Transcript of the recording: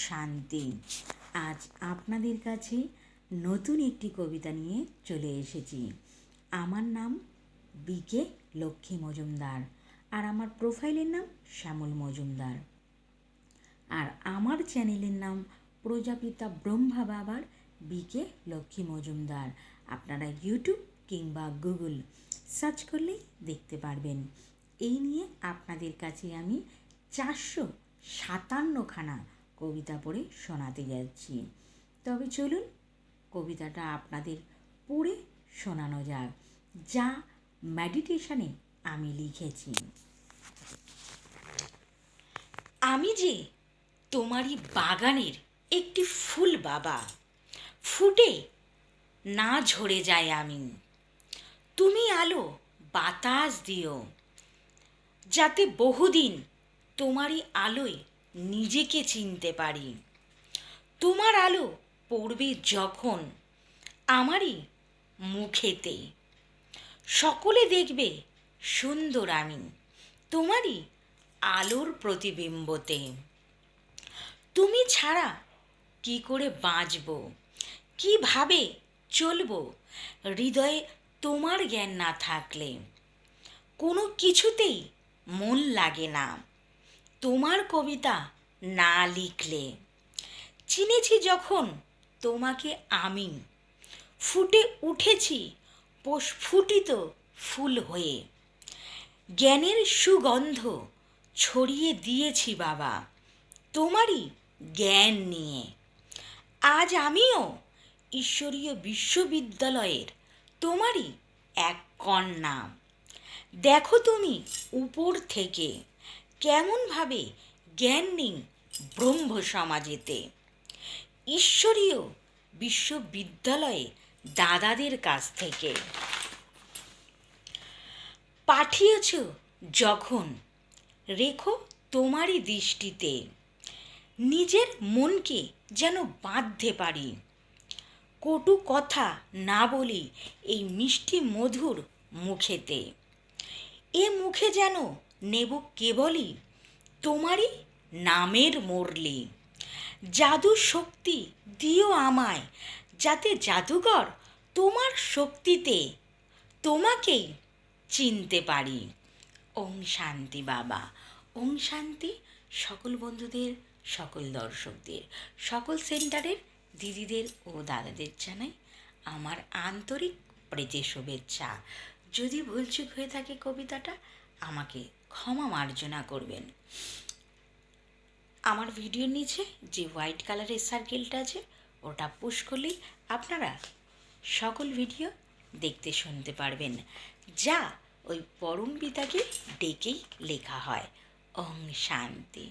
শান্তি। আজ আপনাদের কাছে নতুন একটি কবিতা নিয়ে চলে এসেছি। আমার নাম বিকে লক্ষ্মী মজুমদার, আর আমার প্রোফাইলের নাম শ্যামল মজুমদার, আর আমার চ্যানেলের নাম প্রজাপিতা ব্রহ্মা বাবার বিকে লক্ষ্মী মজুমদার। আপনারা ইউটিউব কিংবা গুগল সার্চ করলেই দেখতে পারবেন। এই নিয়ে আপনাদের কাছে আমি 457খানা কবিতা পড়ে শোনাতে যাচ্ছি। তবে চলুন কবিতাটা আপনাদের পড়ে শোনানো যাক, যা মেডিটেশনে আমি লিখেছি। আমি যে তোমারই বাগানের একটি ফুল বাবা, ফুটে না ঝরে যায় আমি। তুমি আলো বাতাস দিও, যাতে বহুদিন তোমারই আলোয় নিজেকে চিনতে পারি। তোমার আলো পড়বে যখন আমারই মুখেতে, সকলে দেখবে সুন্দর আমি তোমারই আলোর প্রতিবিম্বতে। তুমি ছাড়া কি করে বাঁচব, কিভাবে চলব হৃদয়ে তোমার জ্ঞান না থাকলে? কোনো কিছুতেই মন লাগে না তোমার কবিতা না লিখলে। চিনেছি যখন তোমাকে আমি, ফুটে উঠেছি প্রস্ফুটিত ফুল হয়ে। জ্ঞানের সুগন্ধ ছড়িয়ে দিয়েছি বাবা তোমারই জ্ঞান নিয়ে। আজ আমিও ঈশ্বরীয় বিশ্ববিদ্যালয়ের তোমারই এক কন্যা। দেখো তুমি উপর থেকে কেমনভাবে জ্ঞান নেই ব্রহ্ম সমাজেতে। ঈশ্বরীয় বিশ্ববিদ্যালয়ে দাদাদের কাছ থেকে পাঠিয়েছ যখন, রেখো তোমারই দৃষ্টিতে। নিজের মনকে যেন বাঁধতে পারি, কটু কথা না বলি এই মিষ্টি মধুর মুখেতে। এ মুখে যেন নেব কেবলই তোমারই নামের মুরলি। জাদু শক্তি দিও আমায়, যাতে জাদুকর তোমার শক্তিতে তোমাকেই চিনতে পারি। ওম শান্তি বাবা। ওম শান্তি সকল বন্ধুদের, সকল দর্শকদের, সকল সেন্টারের দিদিদের ও দাদাদের জানাই আমার আন্তরিক প্রীতি শুভেচ্ছা। যদি ভুলচুক হয়ে থাকে কবিতাটা, আমাকে ক্ষমা মার্জনা করবেন। আমার ভিডিওর নিচে যে হোয়াইট কালারের সার্কেলটা আছে, ওটা পুশ করলেই আপনারা সকল ভিডিও দেখতে শুনতে পারবেন, যা ওই পরম পিতাকে ডেকেই লেখা হয়। ওম শান্তি।